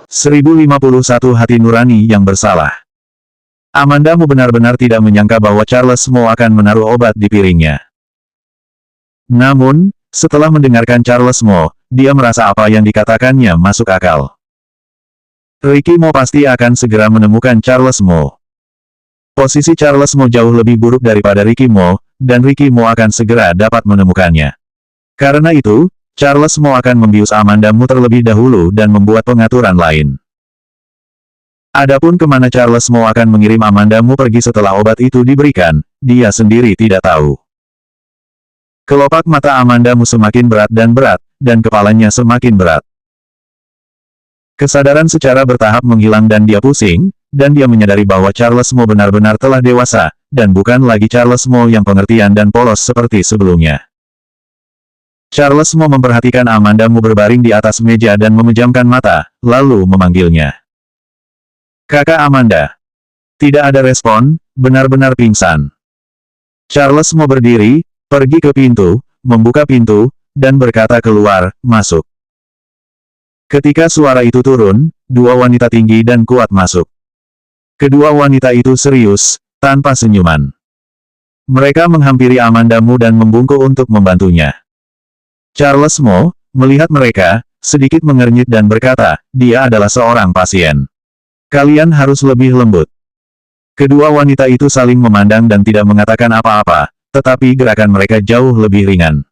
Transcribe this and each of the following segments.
1051 Hati Nurani yang Bersalah. Amandamu benar-benar tidak menyangka bahwa Charles Mo akan menaruh obat di piringnya. Namun, setelah mendengarkan Charles Mo, dia merasa apa yang dikatakannya masuk akal. Ricky Mo pasti akan segera menemukan Charles Mo. Posisi Charles Mo jauh lebih buruk daripada Ricky Mo, dan Ricky Mo akan segera dapat menemukannya. Karena itu, Charles Mo akan membius Amandamu terlebih dahulu dan membuat pengaturan lain. Adapun kemana Charles Mo akan mengirim Amandamu pergi setelah obat itu diberikan, dia sendiri tidak tahu. Kelopak mata Amandamu semakin berat, dan kepalanya semakin berat. Kesadaran secara bertahap menghilang dan dia pusing, dan dia menyadari bahwa Charles Mo benar-benar telah dewasa, dan bukan lagi Charles Mo yang pengertian dan polos seperti sebelumnya. Charles Mo memperhatikan Amandamu berbaring di atas meja dan memejamkan mata, lalu memanggilnya. Kakak Amanda. Tidak ada respon, benar-benar pingsan. Charles Mo berdiri, pergi ke pintu, membuka pintu, dan berkata keluar, masuk. Ketika suara itu turun, dua wanita tinggi dan kuat masuk. Kedua wanita itu serius, tanpa senyuman. Mereka menghampiri Amandamu dan membungkuk untuk membantunya. Charles Mo, melihat mereka, sedikit mengernyit dan berkata, dia adalah seorang pasien. Kalian harus lebih lembut. Kedua wanita itu saling memandang dan tidak mengatakan apa-apa, tetapi gerakan mereka jauh lebih ringan.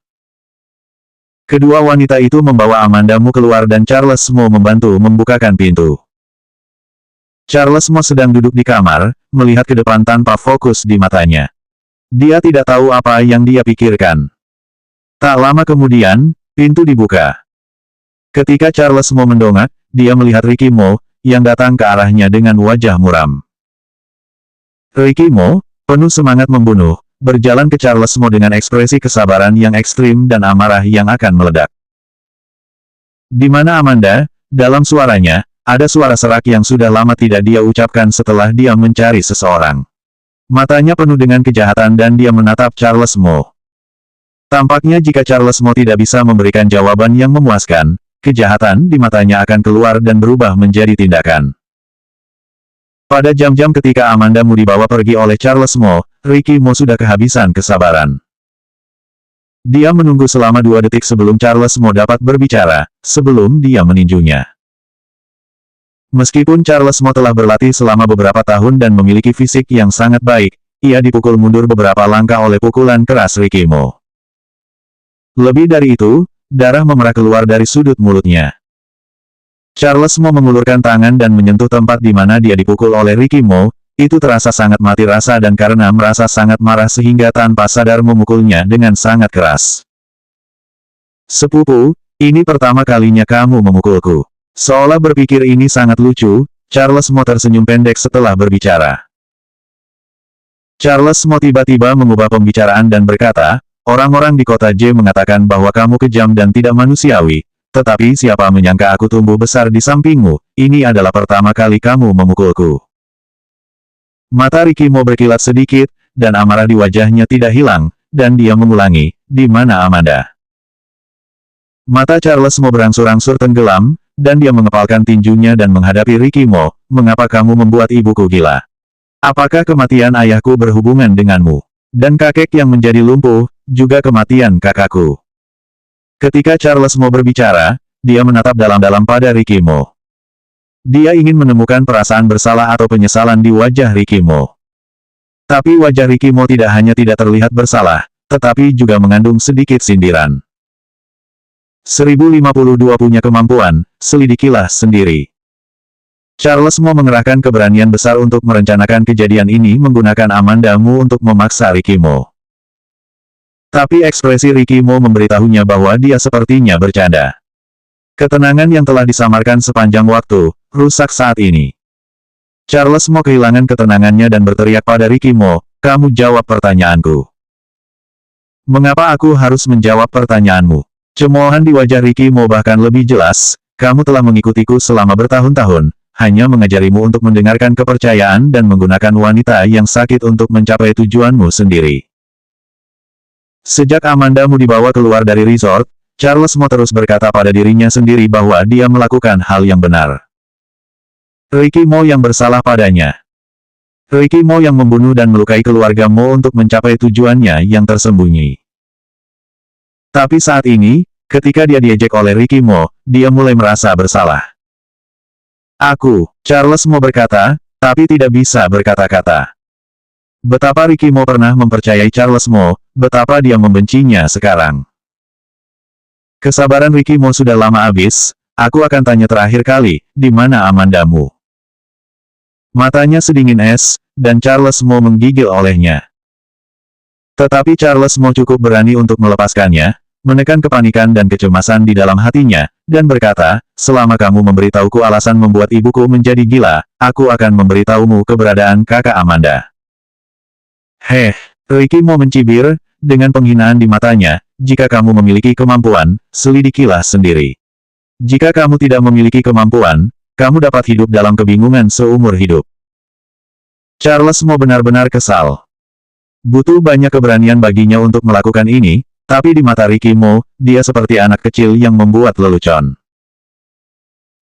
Kedua wanita itu membawa Amandamu keluar dan Charles Mo membantu membukakan pintu. Charles Mo sedang duduk di kamar, melihat ke depan tanpa fokus di matanya. Dia tidak tahu apa yang dia pikirkan. Tak lama kemudian, pintu dibuka. Ketika Charles Mo mendongak, dia melihat Ricky Mo, yang datang ke arahnya dengan wajah muram. Ricky Mo, penuh semangat membunuh, berjalan ke Charles Mo dengan ekspresi kesabaran yang ekstrim dan amarah yang akan meledak. Di mana Amanda? Dalam suaranya, ada suara serak yang sudah lama tidak dia ucapkan setelah dia mencari seseorang. Matanya penuh dengan kejahatan dan dia menatap Charles Mo. Tampaknya jika Charles Mo tidak bisa memberikan jawaban yang memuaskan, kejahatan di matanya akan keluar dan berubah menjadi tindakan. Pada jam-jam ketika Amandamu dibawa pergi oleh Charles Mo, Ricky Mo sudah kehabisan kesabaran. Dia menunggu selama 2 detik sebelum Charles Mo dapat berbicara, sebelum dia meninjunya. Meskipun Charles Mo telah berlatih selama beberapa tahun dan memiliki fisik yang sangat baik, ia dipukul mundur beberapa langkah oleh pukulan keras Ricky Mo. Lebih dari itu, darah memerah keluar dari sudut mulutnya. Charles Mo mengulurkan tangan dan menyentuh tempat di mana dia dipukul oleh Ricky Mo, itu terasa sangat mati rasa dan karena merasa sangat marah sehingga tanpa sadar memukulnya dengan sangat keras. Sepupu, ini pertama kalinya kamu memukulku. Seolah berpikir ini sangat lucu, Charles Mo tersenyum pendek setelah berbicara. Charles Mo tiba-tiba mengubah pembicaraan dan berkata, orang-orang di kota J mengatakan bahwa kamu kejam dan tidak manusiawi, tetapi siapa menyangka aku tumbuh besar di sampingmu, ini adalah pertama kali kamu memukulku. Mata Ricky Mo berkilat sedikit, dan amarah di wajahnya tidak hilang, dan dia mengulangi, di mana Amanda? Mata Charles Mo berangsur-angsur tenggelam, dan dia mengepalkan tinjunya dan menghadapi Ricky Mo, mengapa kamu membuat ibuku gila? Apakah kematian ayahku berhubungan denganmu? Dan kakek yang menjadi lumpuh, juga kematian kakakku. Ketika Charles Mo berbicara, dia menatap dalam-dalam pada Ricky Mo. Dia ingin menemukan perasaan bersalah atau penyesalan di wajah Ricky Mo. Tapi wajah Ricky Mo tidak hanya tidak terlihat bersalah, tetapi juga mengandung sedikit sindiran. 1052 punya kemampuan, selidikilah sendiri. Charles Mo mengerahkan keberanian besar untuk merencanakan kejadian ini menggunakan Amandamu untuk memaksa Ricky Mo. Tapi ekspresi Ricky Mo memberitahunya bahwa dia sepertinya bercanda. Ketenangan yang telah disamarkan sepanjang waktu, rusak saat ini. Charles Mo kehilangan ketenangannya dan berteriak pada Ricky Mo, kamu jawab pertanyaanku. Mengapa aku harus menjawab pertanyaanmu? Cemoohan di wajah Ricky Mo bahkan lebih jelas, kamu telah mengikutiku selama bertahun-tahun, hanya mengajarimu untuk mendengarkan kepercayaan dan menggunakan wanita yang sakit untuk mencapai tujuanmu sendiri. Sejak Amandamu dibawa keluar dari resort, Charles Mo terus berkata pada dirinya sendiri bahwa dia melakukan hal yang benar. Ricky Mo yang bersalah padanya. Ricky Mo yang membunuh dan melukai keluarga Mo untuk mencapai tujuannya yang tersembunyi. Tapi saat ini, ketika dia diejek oleh Ricky Mo, dia mulai merasa bersalah. Aku, Charles Mo berkata, tapi tidak bisa berkata-kata. Betapa Ricky Mo pernah mempercayai Charles Mo, betapa dia membencinya sekarang. Kesabaran Ricky Mo sudah lama habis, aku akan tanya terakhir kali, di mana Amandamu? Matanya sedingin es, dan Charles Mo menggigil olehnya. Tetapi Charles Mo cukup berani untuk melepaskannya, menekan kepanikan dan kecemasan di dalam hatinya, dan berkata, selama kamu memberitahuku alasan membuat ibuku menjadi gila, aku akan memberitahumu keberadaan kakak Amanda. Ricky Mo mencibir, dengan penghinaan di matanya, jika kamu memiliki kemampuan, selidikilah sendiri. Jika kamu tidak memiliki kemampuan, kamu dapat hidup dalam kebingungan seumur hidup. Charles Mo benar-benar kesal. Butuh banyak keberanian baginya untuk melakukan ini, tapi di mata Ricky Mo, dia seperti anak kecil yang membuat lelucon.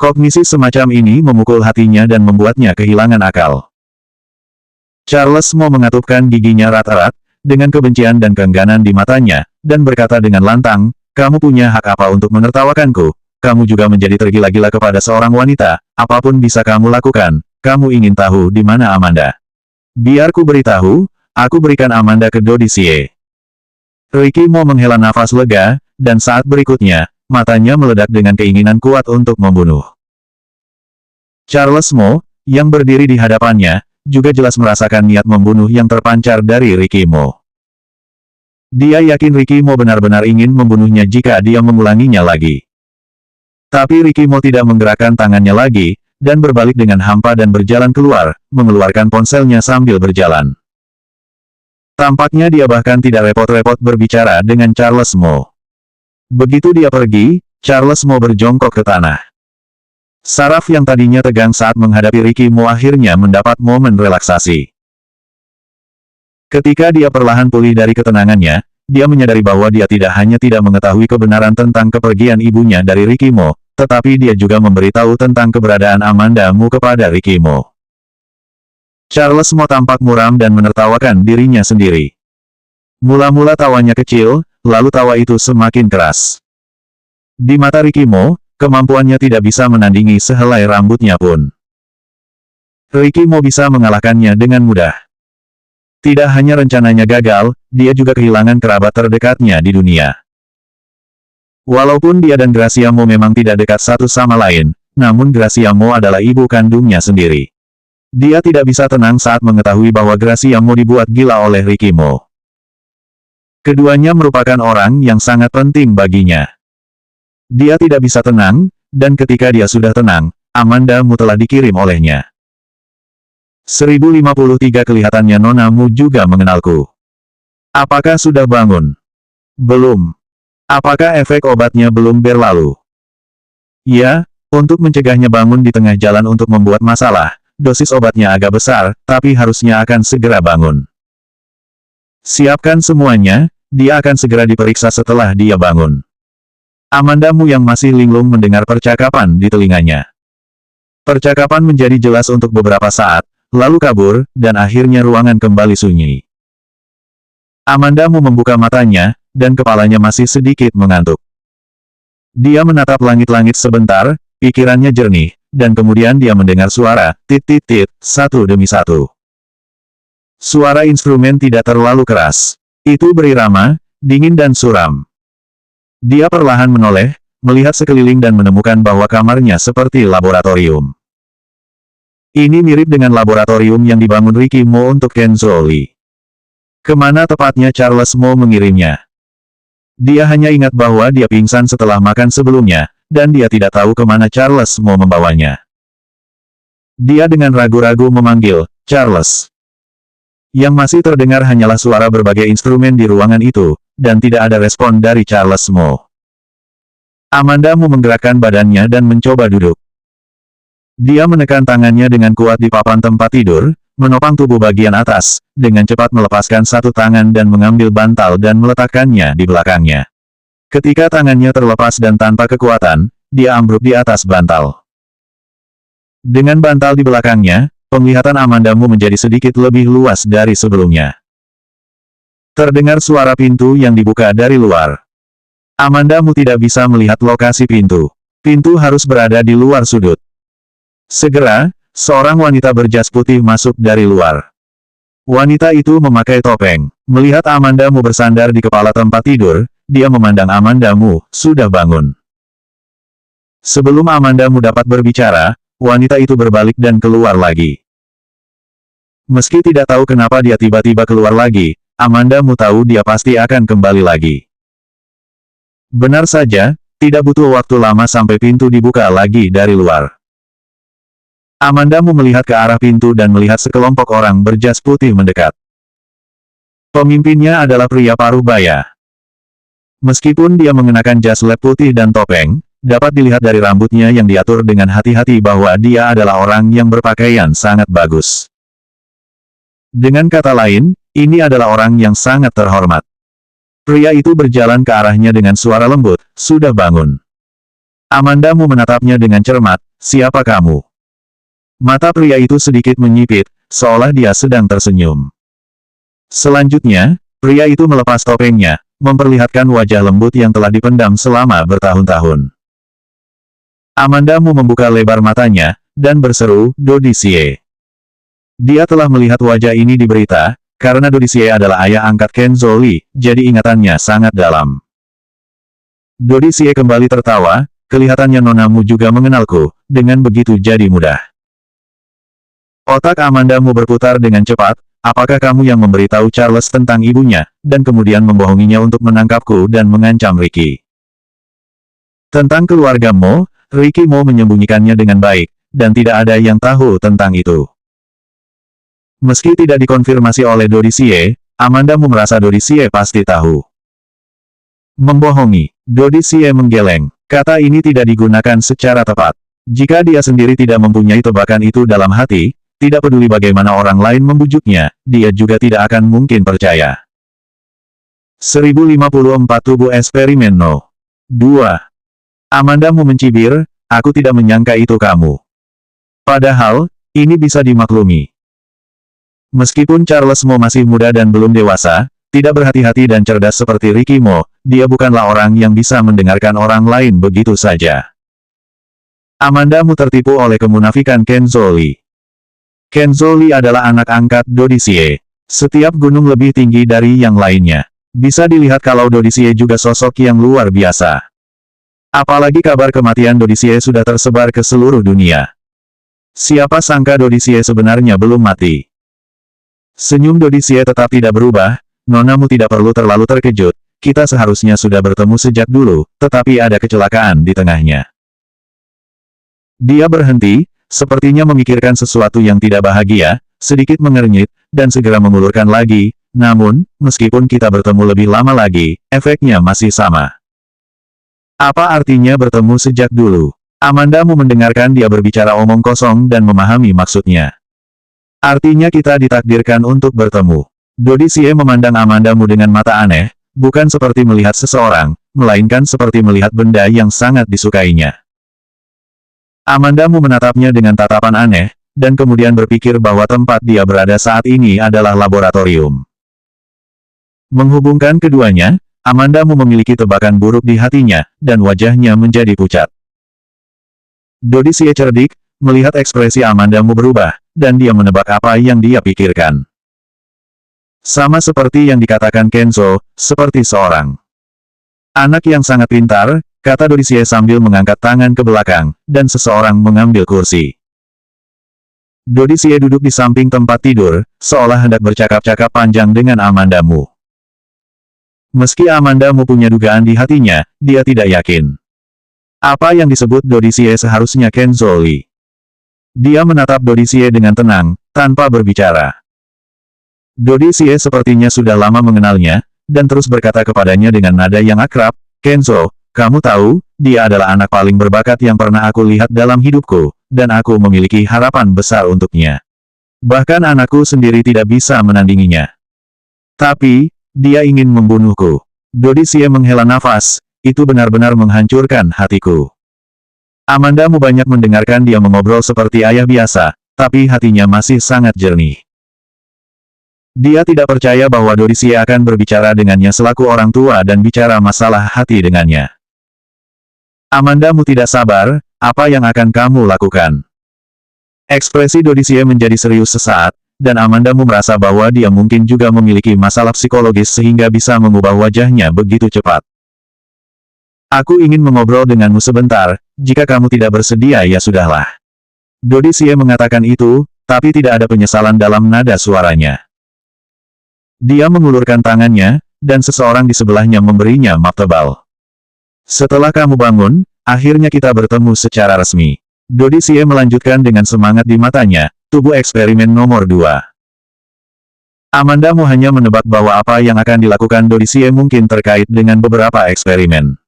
Kognisi semacam ini memukul hatinya dan membuatnya kehilangan akal. Charles Mo mengatupkan giginya erat-erat, dengan kebencian dan keengganan di matanya, dan berkata dengan lantang, kamu punya hak apa untuk menertawakanku? Kamu juga menjadi tergila-gila kepada seorang wanita, apapun bisa kamu lakukan, kamu ingin tahu di mana Amanda. Biar ku beritahu, aku berikan Amanda ke Dodicie. Ricky Mo menghela nafas lega, dan saat berikutnya, matanya meledak dengan keinginan kuat untuk membunuh. Charles Mo, yang berdiri di hadapannya, juga jelas merasakan niat membunuh yang terpancar dari Ricky Mo. Dia yakin Ricky Mo benar-benar ingin membunuhnya jika dia mengulanginya lagi. Tapi Ricky Mo tidak menggerakkan tangannya lagi, dan berbalik dengan hampa dan berjalan keluar, mengeluarkan ponselnya sambil berjalan. Tampaknya dia bahkan tidak repot-repot berbicara dengan Charles Mo. Begitu dia pergi, Charles Mo berjongkok ke tanah. Saraf yang tadinya tegang saat menghadapi Ricky Mo akhirnya mendapat momen relaksasi. Ketika dia perlahan pulih dari ketenangannya, dia menyadari bahwa dia tidak hanya tidak mengetahui kebenaran tentang kepergian ibunya dari Ricky Mo, tetapi dia juga memberitahu tentang keberadaan Amanda Mu kepada Ricky Mo. Charles Mo tampak muram dan menertawakan dirinya sendiri. Mula-mula tawanya kecil, lalu tawa itu semakin keras. Di mata Ricky Mo, kemampuannya tidak bisa menandingi sehelai rambutnya pun. Ricky Mo bisa mengalahkannya dengan mudah. Tidak hanya rencananya gagal, dia juga kehilangan kerabat terdekatnya di dunia. Walaupun dia dan Gracia Mo memang tidak dekat satu sama lain, namun Gracia Mo adalah ibu kandungnya sendiri. Dia tidak bisa tenang saat mengetahui bahwa Gracia Mo dibuat gila oleh Ricky Mo. Keduanya merupakan orang yang sangat penting baginya. Dia tidak bisa tenang, dan ketika dia sudah tenang, Amanda Mu telah dikirim olehnya. 1053 kelihatannya Nona Mu juga mengenalku. Apakah sudah bangun? Belum. Apakah efek obatnya belum berlalu? Ya, untuk mencegahnya bangun di tengah jalan untuk membuat masalah, dosis obatnya agak besar, tapi harusnya akan segera bangun. Siapkan semuanya, dia akan segera diperiksa setelah dia bangun. Amanda Mu yang masih linglung mendengar percakapan di telinganya. Percakapan menjadi jelas untuk beberapa saat, lalu kabur, dan akhirnya ruangan kembali sunyi. Amanda Mu membuka matanya, dan kepalanya masih sedikit mengantuk. Dia menatap langit-langit sebentar, pikirannya jernih, dan kemudian dia mendengar suara, tit-tit-tit, satu demi satu. Suara instrumen tidak terlalu keras. Itu berirama, dingin dan suram. Dia perlahan menoleh, melihat sekeliling dan menemukan bahwa kamarnya seperti laboratorium. Ini mirip dengan laboratorium yang dibangun Ricky Mo untuk Kenzo Lee. Kemana tepatnya Charles Mo mengirimnya? Dia hanya ingat bahwa dia pingsan setelah makan sebelumnya, dan dia tidak tahu kemana Charles Mo membawanya. Dia dengan ragu-ragu memanggil, Charles. Yang masih terdengar hanyalah suara berbagai instrumen di ruangan itu, dan tidak ada respon dari Charles Mo. Amanda Mu menggerakkan badannya dan mencoba duduk. Dia menekan tangannya dengan kuat di papan tempat tidur, menopang tubuh bagian atas, dengan cepat melepaskan satu tangan dan mengambil bantal dan meletakkannya di belakangnya. Ketika tangannya terlepas dan tanpa kekuatan, dia ambruk di atas bantal. Dengan bantal di belakangnya, penglihatan Amandamu menjadi sedikit lebih luas dari sebelumnya. Terdengar suara pintu yang dibuka dari luar. Amandamu tidak bisa melihat lokasi pintu. Pintu harus berada di luar sudut. Segera, seorang wanita berjas putih masuk dari luar. Wanita itu memakai topeng. Melihat Amandamu bersandar di kepala tempat tidur, dia memandang Amandamu, sudah bangun. Sebelum Amandamu dapat berbicara, wanita itu berbalik dan keluar lagi. Meski tidak tahu kenapa dia tiba-tiba keluar lagi, Amandamu tahu dia pasti akan kembali lagi. Benar saja, tidak butuh waktu lama sampai pintu dibuka lagi dari luar. Amandamu melihat ke arah pintu dan melihat sekelompok orang berjas putih mendekat. Pemimpinnya adalah pria paruh baya. Meskipun dia mengenakan jas lab putih dan topeng, dapat dilihat dari rambutnya yang diatur dengan hati-hati bahwa dia adalah orang yang berpakaian sangat bagus. Dengan kata lain, ini adalah orang yang sangat terhormat. Pria itu berjalan ke arahnya dengan suara lembut, "Sudah bangun." Amandamu menatapnya dengan cermat, "Siapa kamu?" Mata pria itu sedikit menyipit, seolah dia sedang tersenyum. Selanjutnya, pria itu melepas topengnya, memperlihatkan wajah lembut yang telah dipendam selama bertahun-tahun. Amandamu membuka lebar matanya, dan berseru, "Dodicie." Dia telah melihat wajah ini di berita, karena Dodicie adalah ayah angkat Ken Zhou, jadi ingatannya sangat dalam. Dodicie kembali tertawa, "Kelihatannya nonamu juga mengenalku, dengan begitu jadi mudah." Otak Amandamu berputar dengan cepat. Apakah kamu yang memberitahu Charles tentang ibunya, dan kemudian membohonginya untuk menangkapku dan mengancam Ricky? Tentang keluarga Mo, Ricky Mo menyembunyikannya dengan baik, dan tidak ada yang tahu tentang itu. Meski tidak dikonfirmasi oleh Dodicie, Amandamu merasa Dodicie pasti tahu. Membohongi. Dodicie menggeleng. Kata ini tidak digunakan secara tepat. Jika dia sendiri tidak mempunyai tebakan itu dalam hati, tidak peduli bagaimana orang lain membujuknya, dia juga tidak akan mungkin percaya. 1054 Tubuh Eksperimen No. 2. Amandamu mencibir, "Aku tidak menyangka itu kamu." Padahal, ini bisa dimaklumi. Meskipun Charles Mo masih muda dan belum dewasa, tidak berhati-hati dan cerdas seperti Ricky Mo, dia bukanlah orang yang bisa mendengarkan orang lain begitu saja. Amandamu tertipu oleh kemunafikan Ken Zhou. Ken Zhou adalah anak angkat Dodicie. Setiap gunung lebih tinggi dari yang lainnya. Bisa dilihat kalau Dodicie juga sosok yang luar biasa. Apalagi kabar kematian Dodicie sudah tersebar ke seluruh dunia. Siapa sangka Dodicie sebenarnya belum mati. Senyum Dodicie tetap tidak berubah, "Nonamu tidak perlu terlalu terkejut, kita seharusnya sudah bertemu sejak dulu, tetapi ada kecelakaan di tengahnya." Dia berhenti, sepertinya memikirkan sesuatu yang tidak bahagia, sedikit mengernyit, dan segera mengulurkan lagi, "Namun, meskipun kita bertemu lebih lama lagi, efeknya masih sama." Apa artinya bertemu sejak dulu? Amandamu mendengarkan dia berbicara omong kosong dan memahami maksudnya. Artinya kita ditakdirkan untuk bertemu. Dodicie memandang Amandamu dengan mata aneh, bukan seperti melihat seseorang, melainkan seperti melihat benda yang sangat disukainya. Amandamu menatapnya dengan tatapan aneh, dan kemudian berpikir bahwa tempat dia berada saat ini adalah laboratorium. Menghubungkan keduanya, Amandamu memiliki tebakan buruk di hatinya, dan wajahnya menjadi pucat. Dodicie cerdik, melihat ekspresi Amandamu berubah, dan dia menebak apa yang dia pikirkan. Sama seperti yang dikatakan Kenzo, seperti seorang anak yang sangat pintar, kata Dodicie sambil mengangkat tangan ke belakang, dan seseorang mengambil kursi. Dodicie duduk di samping tempat tidur, seolah hendak bercakap-cakap panjang dengan Amandamu. Meski Amandamu punya dugaan di hatinya, dia tidak yakin. Apa yang disebut Dodicie seharusnya Kenzo Li. Dia menatap Dodicie dengan tenang, tanpa berbicara. Dodicie sepertinya sudah lama mengenalnya, dan terus berkata kepadanya dengan nada yang akrab, "Kenzo, kamu tahu, dia adalah anak paling berbakat yang pernah aku lihat dalam hidupku, dan aku memiliki harapan besar untuknya. Bahkan anakku sendiri tidak bisa menandinginya. Tapi, dia ingin membunuhku." Dodicie menghela nafas, itu benar-benar menghancurkan hatiku. Amandamu banyak mendengarkan dia mengobrol seperti ayah biasa, tapi hatinya masih sangat jernih. Dia tidak percaya bahwa Dodisie akan berbicara dengannya selaku orang tua dan bicara masalah hati dengannya. Amandamu tidak sabar, apa yang akan kamu lakukan? Ekspresi Dodisie menjadi serius sesaat, dan Amandamu merasa bahwa dia mungkin juga memiliki masalah psikologis sehingga bisa mengubah wajahnya begitu cepat. Aku ingin mengobrol denganmu sebentar, jika kamu tidak bersedia ya sudahlah. Dodisie mengatakan itu, tapi tidak ada penyesalan dalam nada suaranya. Dia mengulurkan tangannya, dan seseorang di sebelahnya memberinya map tebal. Setelah kamu bangun, akhirnya kita bertemu secara resmi. Dodisie melanjutkan dengan semangat di matanya, tubuh eksperimen nomor 2. Amandamu hanya menebak bahwa apa yang akan dilakukan Dodisie mungkin terkait dengan beberapa eksperimen.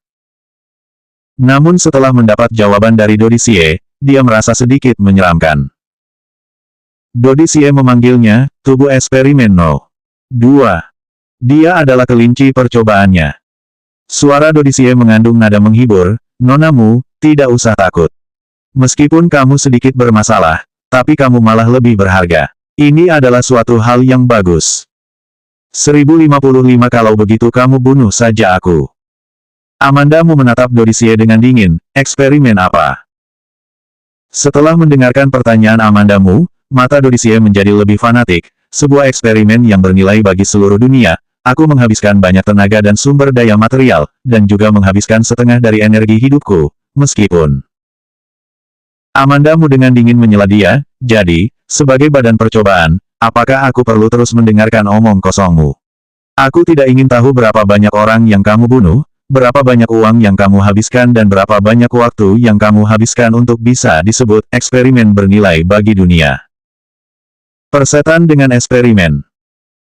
Namun setelah mendapat jawaban dari Dodisie, dia merasa sedikit menyeramkan. Dodisie memanggilnya, tubuh eksperimen No. 2. Dia adalah kelinci percobaannya. Suara Dodisie mengandung nada menghibur, Nonamu, tidak usah takut. Meskipun kamu sedikit bermasalah, tapi kamu malah lebih berharga. Ini adalah suatu hal yang bagus. 1055 kalau begitu kamu bunuh saja aku. Amandamu menatap Dodisie dengan dingin, eksperimen apa? Setelah mendengarkan pertanyaan Amandamu, mata Dodisie menjadi lebih fanatik, sebuah eksperimen yang bernilai bagi seluruh dunia, aku menghabiskan banyak tenaga dan sumber daya material, dan juga menghabiskan setengah dari energi hidupku, meskipun. Amandamu dengan dingin menyela dia, jadi, sebagai badan percobaan, apakah aku perlu terus mendengarkan omong kosongmu? Aku tidak ingin tahu berapa banyak orang yang kamu bunuh, berapa banyak uang yang kamu habiskan dan berapa banyak waktu yang kamu habiskan untuk bisa disebut eksperimen bernilai bagi dunia. Persetan dengan eksperimen.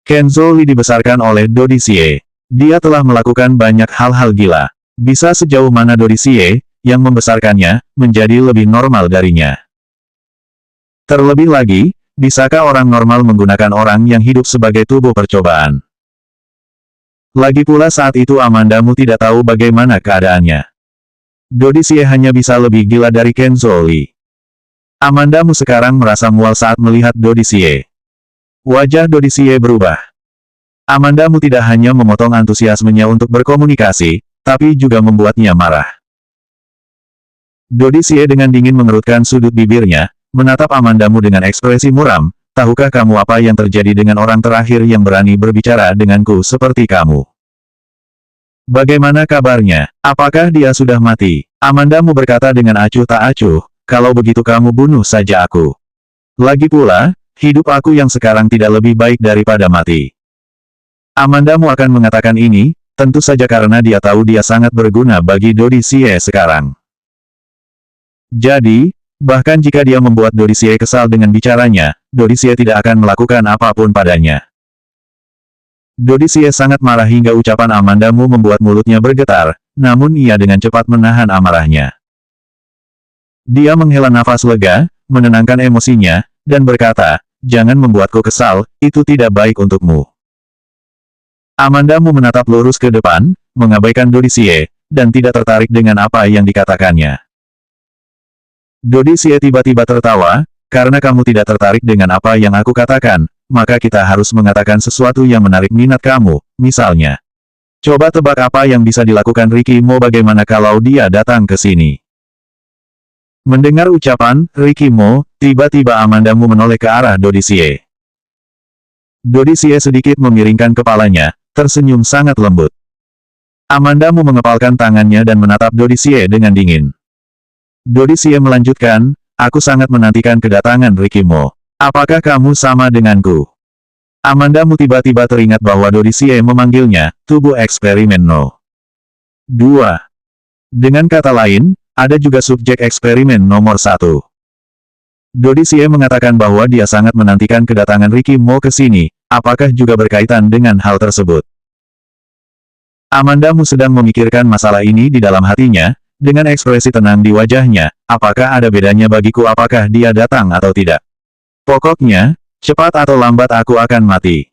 Kenzo Li dibesarkan oleh Dodisie. Dia telah melakukan banyak hal-hal gila. Bisa sejauh mana Dodisie, yang membesarkannya, menjadi lebih normal darinya. Terlebih lagi, bisakah orang normal menggunakan orang yang hidup sebagai tubuh percobaan? Lagi pula saat itu Amandamu tidak tahu bagaimana keadaannya. Dodisie hanya bisa lebih gila dari Kenzo Li. Amandamu sekarang merasa mual saat melihat Dodisie. Wajah Dodisie berubah. Amandamu tidak hanya memotong antusiasmenya untuk berkomunikasi, tapi juga membuatnya marah. Dodisie dengan dingin mengerutkan sudut bibirnya, menatap Amandamu dengan ekspresi muram, tahukah kamu apa yang terjadi dengan orang terakhir yang berani berbicara denganku seperti kamu? Bagaimana kabarnya? Apakah dia sudah mati? Amandamu berkata dengan acuh tak acuh, kalau begitu kamu bunuh saja aku. Lagi pula, hidup aku yang sekarang tidak lebih baik daripada mati. Amandamu akan mengatakan ini, tentu saja karena dia tahu dia sangat berguna bagi Dodisie sekarang. Jadi, bahkan jika dia membuat Dodisie kesal dengan bicaranya, Dodisie tidak akan melakukan apapun padanya. Dodisie sangat marah hingga ucapan Amandamu membuat mulutnya bergetar, namun ia dengan cepat menahan amarahnya. Dia menghela nafas lega, menenangkan emosinya, dan berkata, jangan membuatku kesal, itu tidak baik untukmu. Amandamu menatap lurus ke depan, mengabaikan Dodisie, dan tidak tertarik dengan apa yang dikatakannya. Dodisie tiba-tiba tertawa, karena kamu tidak tertarik dengan apa yang aku katakan, maka kita harus mengatakan sesuatu yang menarik minat kamu, misalnya. Coba tebak apa yang bisa dilakukan Ricky Mo bagaimana kalau dia datang ke sini. Mendengar ucapan, Ricky Mo, tiba-tiba Amandamu menoleh ke arah Dodisie. Dodisie sedikit memiringkan kepalanya, tersenyum sangat lembut. Amandamu mengepalkan tangannya dan menatap Dodisie dengan dingin. Dodisie melanjutkan, aku sangat menantikan kedatangan Ricky Mo. Apakah kamu sama denganku? Amandamu tiba-tiba teringat bahwa Dodisie memanggilnya, tubuh eksperimen No. 2. Dengan kata lain, ada juga subjek eksperimen nomor 1. Dodisie mengatakan bahwa dia sangat menantikan kedatangan Ricky Mo ke sini, apakah juga berkaitan dengan hal tersebut? Amandamu sedang memikirkan masalah ini di dalam hatinya, dengan ekspresi tenang di wajahnya, apakah ada bedanya bagiku apakah dia datang atau tidak? Pokoknya, cepat atau lambat aku akan mati.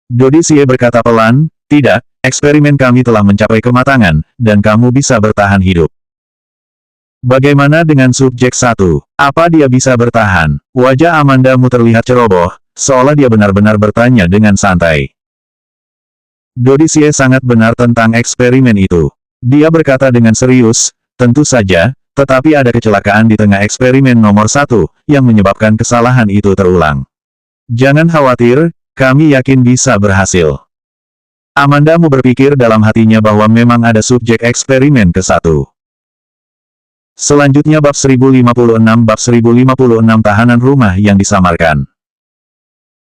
Dodisie berkata pelan, tidak, Eksperimen kami telah mencapai kematangan, dan kamu bisa bertahan hidup. Bagaimana dengan subjek 1? Apa dia bisa bertahan? Wajah Amandamu terlihat ceroboh, seolah dia benar-benar bertanya dengan santai. Dodisie sangat benar tentang eksperimen itu. Dia berkata dengan serius, tentu saja, tetapi ada kecelakaan di tengah eksperimen nomor 1, yang menyebabkan kesalahan itu terulang. Jangan khawatir, kami yakin bisa berhasil. Amandamu berpikir dalam hatinya bahwa memang ada subjek eksperimen ke-1. Selanjutnya bab 1056 tahanan rumah yang disamarkan.